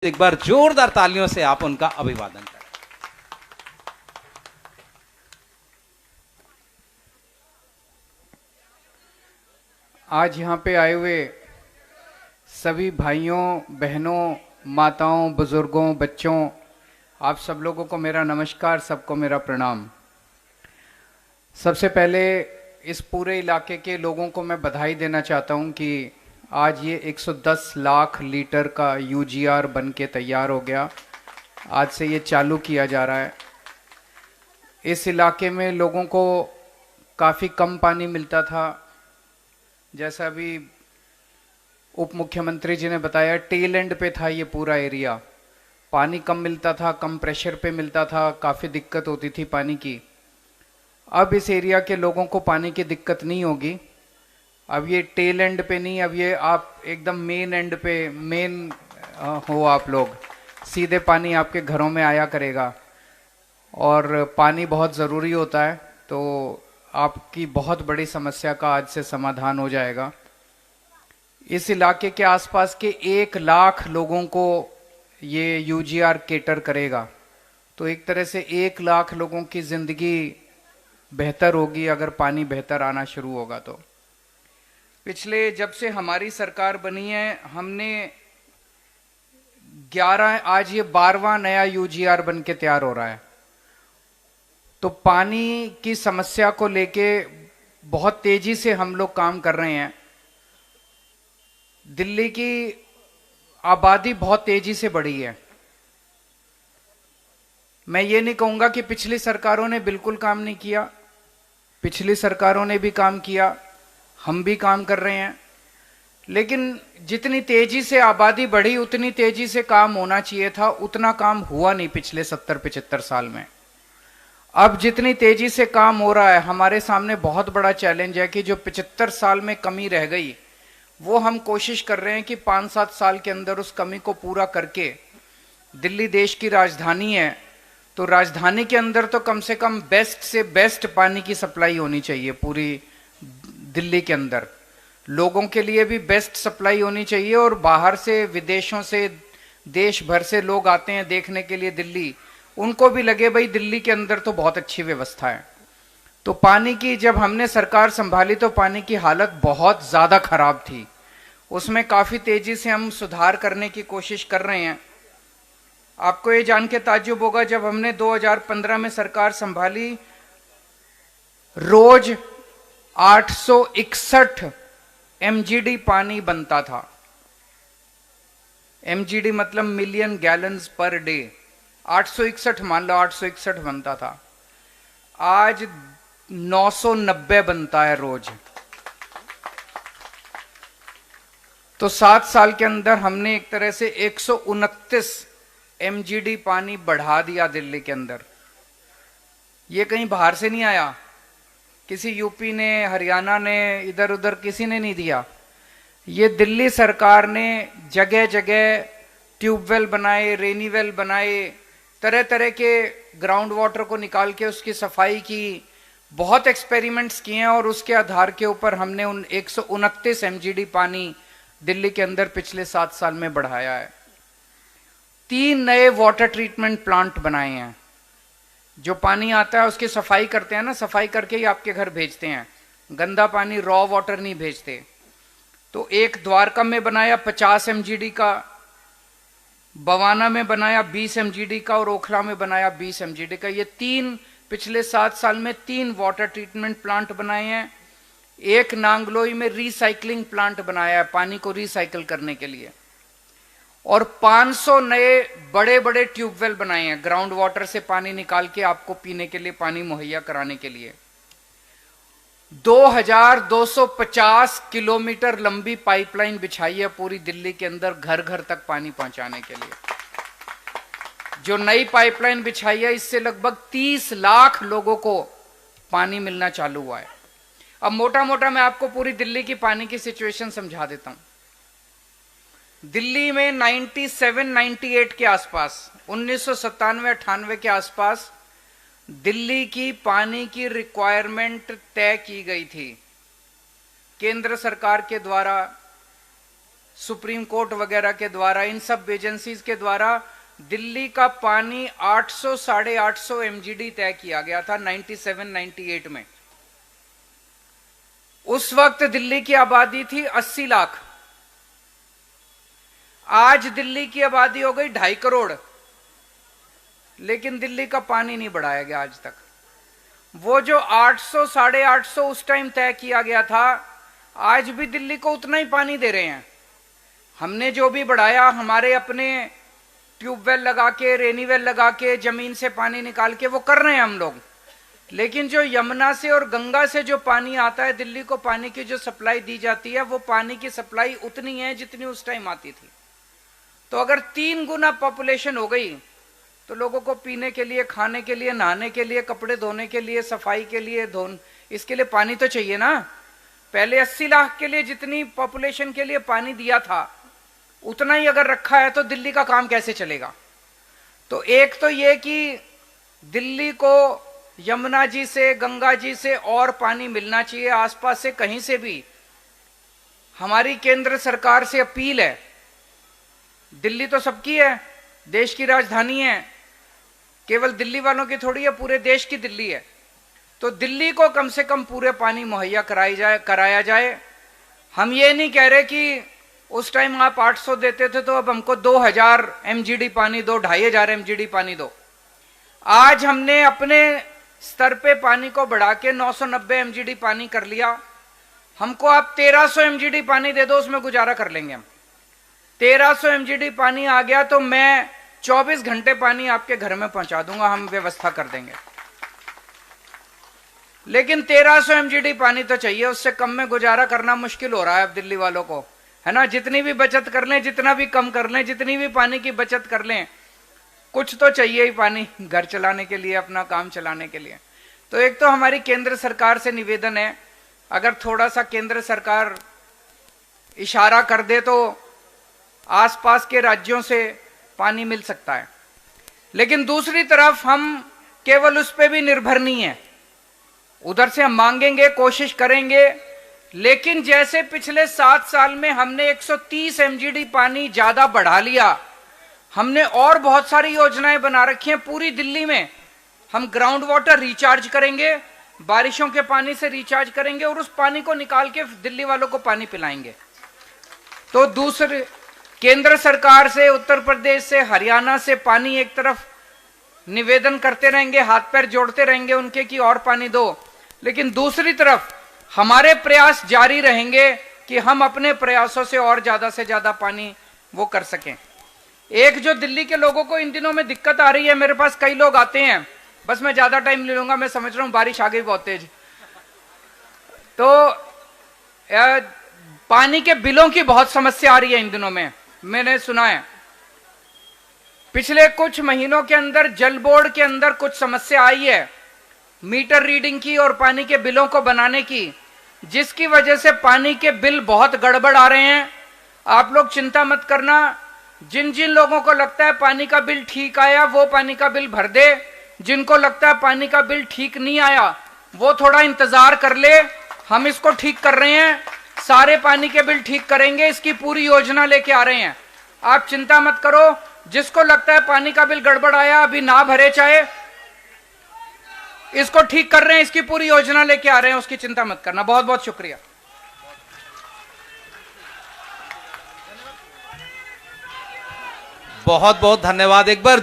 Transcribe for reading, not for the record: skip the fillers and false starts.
एक बार जोरदार तालियों से आप उनका अभिवादन करें। आज यहाँ पे आए हुए सभी भाइयों, बहनों, माताओं, बुजुर्गों, बच्चों, आप सब लोगों को मेरा नमस्कार, सबको मेरा प्रणाम। सबसे पहले इस पूरे इलाके के लोगों को मैं बधाई देना चाहता हूँ कि आज ये 110 लाख लीटर का यूजीआर बन के तैयार हो गया। आज से ये चालू किया जा रहा है। इस इलाके में लोगों को काफ़ी कम पानी मिलता था। जैसा अभी उप मुख्यमंत्री जी ने बताया, टेल एंड पे था ये पूरा एरिया। पानी कम मिलता था, कम प्रेशर पे मिलता था, काफ़ी दिक्कत होती थी पानी की। अब इस एरिया के लोगों को पानी की दिक्कत नहीं होगी। अब ये टेल एंड पे नहीं, अब ये आप एकदम मेन एंड पे हो आप लोग। सीधे पानी आपके घरों में आया करेगा और पानी बहुत ज़रूरी होता है, तो आपकी बहुत बड़ी समस्या का आज से समाधान हो जाएगा। इस इलाके के आसपास के 1 लाख लोगों को ये यूजीआर केटर करेगा, तो एक तरह से 1 लाख लोगों की ज़िंदगी बेहतर होगी अगर पानी बेहतर आना शुरू होगा। तो पिछले जब से हमारी सरकार बनी है, हमने 11, आज ये 12वां नया यूजीआर बन के तैयार हो रहा है। तो पानी की समस्या को लेके बहुत तेजी से हम लोग काम कर रहे हैं। दिल्ली की आबादी बहुत तेजी से बढ़ी है। मैं ये नहीं कहूंगा कि पिछली सरकारों ने बिल्कुल काम नहीं किया, पिछली सरकारों ने भी काम किया, हम भी काम कर रहे हैं। लेकिन जितनी तेजी से आबादी बढ़ी उतनी तेजी से काम होना चाहिए था, उतना काम हुआ नहीं पिछले 70-75 साल में। अब जितनी तेजी से काम हो रहा है, हमारे सामने बहुत बड़ा चैलेंज है कि जो 75 साल में कमी रह गई, वो हम कोशिश कर रहे हैं कि 5-7 साल के अंदर उस कमी को पूरा करके, दिल्ली देश की राजधानी है, तो राजधानी के अंदर तो कम से कम बेस्ट से बेस्ट पानी की सप्लाई होनी चाहिए पूरी दिल्ली के अंदर। लोगों के लिए भी बेस्ट सप्लाई होनी चाहिए, और बाहर से, विदेशों से, देश भर से लोग आते हैं देखने के लिए दिल्ली, उनको भी लगे भाई दिल्ली के अंदर तो बहुत अच्छी व्यवस्था है। तो पानी की जब हमने सरकार संभाली तो पानी की हालत बहुत ज़्यादा खराब थी। उसमें काफ़ी तेज़ी से हम सुधार करने की कोशिश कर रहे हैं। आपको ये जान के ताज्जुब होगा, जब हमने 2015 में सरकार संभाली, रोज 861 एमजीडी पानी बनता था। एमजीडी मतलब मिलियन गैलन्स पर डे। 861, मान लो 861 बनता था। आज 990 बनता है रोज। तो 7 साल के अंदर हमने एक तरह से 129 एमजीडी पानी बढ़ा दिया दिल्ली के अंदर। ये कहीं बाहर से नहीं आया, किसी यूपी ने, हरियाणा ने, इधर उधर किसी ने नहीं दिया। ये दिल्ली सरकार ने जगह जगह ट्यूबवेल बनाए, रेनीवेल बनाए, तरह तरह के ग्राउंड वाटर को निकाल के उसकी सफाई की, बहुत एक्सपेरिमेंट्स किए हैं, और उसके आधार के ऊपर हमने उन 129 एमजीडी पानी दिल्ली के अंदर पिछले 7 साल में बढ़ाया है। 3 नए वाटर ट्रीटमेंट प्लांट बनाए हैं। जो पानी आता है उसकी सफाई करते हैं ना, सफाई करके ही आपके घर भेजते हैं, गंदा पानी, रॉ वाटर नहीं भेजते। तो एक द्वारका में बनाया 50 एमजीडी का, बवाना में बनाया 20 एमजीडी का, और ओखला में बनाया 20 एमजीडी का। ये 3 पिछले 7 साल में 3 वाटर ट्रीटमेंट प्लांट बनाए हैं। एक नांगलोई में रिसाइकलिंग प्लांट बनाया है पानी को रिसाइकल करने के लिए, और 500 नए बड़े बड़े ट्यूबवेल बनाए हैं ग्राउंड वाटर से पानी निकाल के आपको पीने के लिए पानी मुहैया कराने के लिए। 2250 किलोमीटर लंबी पाइपलाइन बिछाई है पूरी दिल्ली के अंदर, घर घर तक पानी पहुंचाने के लिए। जो नई पाइपलाइन बिछाई है, इससे लगभग 30 लाख लोगों को पानी मिलना चालू हुआ है। अब मोटा मोटा मैं आपको पूरी दिल्ली की पानी की सिचुएशन समझा देता हूं। दिल्ली में 97-98 के आसपास, 1997-98 के आसपास दिल्ली की पानी की रिक्वायरमेंट तय की गई थी केंद्र सरकार के द्वारा। सुप्रीम कोर्ट वगैरह के द्वारा, इन सब एजेंसीज के द्वारा दिल्ली का पानी 800 850 एमजीडी तय किया गया था 97-98 में। उस वक्त दिल्ली की आबादी थी 80 लाख। आज दिल्ली की आबादी हो गई 2.5 करोड़, लेकिन दिल्ली का पानी नहीं बढ़ाया गया आज तक। वो जो 800 850 उस टाइम तय किया गया था, आज भी दिल्ली को उतना ही पानी दे रहे हैं। हमने जो भी बढ़ाया, हमारे अपने ट्यूबवेल लगा के, रेनीवेल लगा के, जमीन से पानी निकाल के वो कर रहे हैं हम लोग। लेकिन जो यमुना से और गंगा से जो पानी आता है, दिल्ली को पानी की जो सप्लाई दी जाती है, वो पानी की सप्लाई उतनी है जितनी उस टाइम आती थी। तो अगर 3 गुना पॉपुलेशन हो गई तो लोगों को पीने के लिए, खाने के लिए, नहाने के लिए, कपड़े धोने के लिए, सफाई के लिए, इसके लिए पानी तो चाहिए ना। पहले 80 लाख के लिए जितनी पॉपुलेशन के लिए पानी दिया था, उतना ही अगर रखा है तो दिल्ली का काम कैसे चलेगा। तो एक तो ये कि दिल्ली को यमुना जी से, गंगा जी से और पानी मिलना चाहिए, आसपास से कहीं से भी। हमारी केंद्र सरकार से अपील है, दिल्ली तो सबकी है, देश की राजधानी है, केवल दिल्ली वालों की थोड़ी है, पूरे देश की दिल्ली है। तो दिल्ली को कम से कम पूरे पानी मुहैया कराया जाए। हम ये नहीं कह रहे कि उस टाइम आप 800 देते थे तो अब हमको 2000 एमजीडी पानी दो, 2500 एमजीडी पानी दो। आज हमने अपने स्तर पे पानी को बढ़ा के 990 एमजीडी पानी कर लिया। हमको आप 1300 एमजीडी पानी दे दो, उसमें गुजारा कर लेंगे हम। 1300 एमजीडी पानी आ गया तो मैं 24 घंटे पानी आपके घर में पहुंचा दूंगा, हम व्यवस्था कर देंगे। लेकिन 1300 एमजीडी पानी तो चाहिए, उससे कम में गुजारा करना मुश्किल हो रहा है अब दिल्ली वालों को, है ना। जितनी भी बचत कर लें, जितना भी कम कर लें, जितनी भी पानी की बचत कर लें, कुछ तो चाहिए ही पानी घर चलाने के लिए, अपना काम चलाने के लिए। तो एक तो हमारी केंद्र सरकार से निवेदन है, अगर थोड़ा सा केंद्र सरकार इशारा कर दे तो आसपास के राज्यों से पानी मिल सकता है। लेकिन दूसरी तरफ हम केवल उस पर भी निर्भर नहीं है, उधर से हम मांगेंगे, कोशिश करेंगे। लेकिन जैसे पिछले 7 साल में हमने 130 एमजीडी पानी ज्यादा बढ़ा लिया, हमने और बहुत सारी योजनाएं बना रखी हैं पूरी दिल्ली में। हम ग्राउंड वाटर रिचार्ज करेंगे, बारिशों के पानी से रिचार्ज करेंगे और उस पानी को निकाल के दिल्ली वालों को पानी पिलाएंगे। तो दूसरे केंद्र सरकार से, उत्तर प्रदेश से, हरियाणा से पानी एक तरफ निवेदन करते रहेंगे, हाथ पैर जोड़ते रहेंगे उनके कि और पानी दो। लेकिन दूसरी तरफ हमारे प्रयास जारी रहेंगे कि हम अपने प्रयासों से और ज्यादा से ज्यादा पानी वो कर सकें। एक जो दिल्ली के लोगों को इन दिनों में दिक्कत आ रही है, मेरे पास कई लोग आते हैं, बस मैं ज्यादा टाइम ले लूंगा, मैं समझ रहा हूं बारिश आ गई बहुत तेज। तो पानी के बिलों की बहुत समस्या आ रही है इन दिनों में, मैंने सुना है। पिछले कुछ महीनों के अंदर जल बोर्ड के अंदर कुछ समस्या आई है मीटर रीडिंग की और पानी के बिलों को बनाने की, जिसकी वजह से पानी के बिल बहुत गड़बड़ आ रहे हैं। आप लोग चिंता मत करना, जिन जिन लोगों को लगता है पानी का बिल ठीक आया वो पानी का बिल भर दे, जिनको लगता है पानी का बिल ठीक नहीं आया वो थोड़ा इंतजार कर ले। हम इसको ठीक कर रहे हैं, सारे पानी के बिल ठीक करेंगे, इसकी पूरी योजना लेके आ रहे हैं। आप चिंता मत करो, जिसको लगता है पानी का बिल गड़बड़ आया अभी ना भरे, चाहे इसको ठीक कर रहे हैं, इसकी पूरी योजना लेके आ रहे हैं, उसकी चिंता मत करना। बहुत बहुत शुक्रिया। बहुत बहुत धन्यवाद। एक बार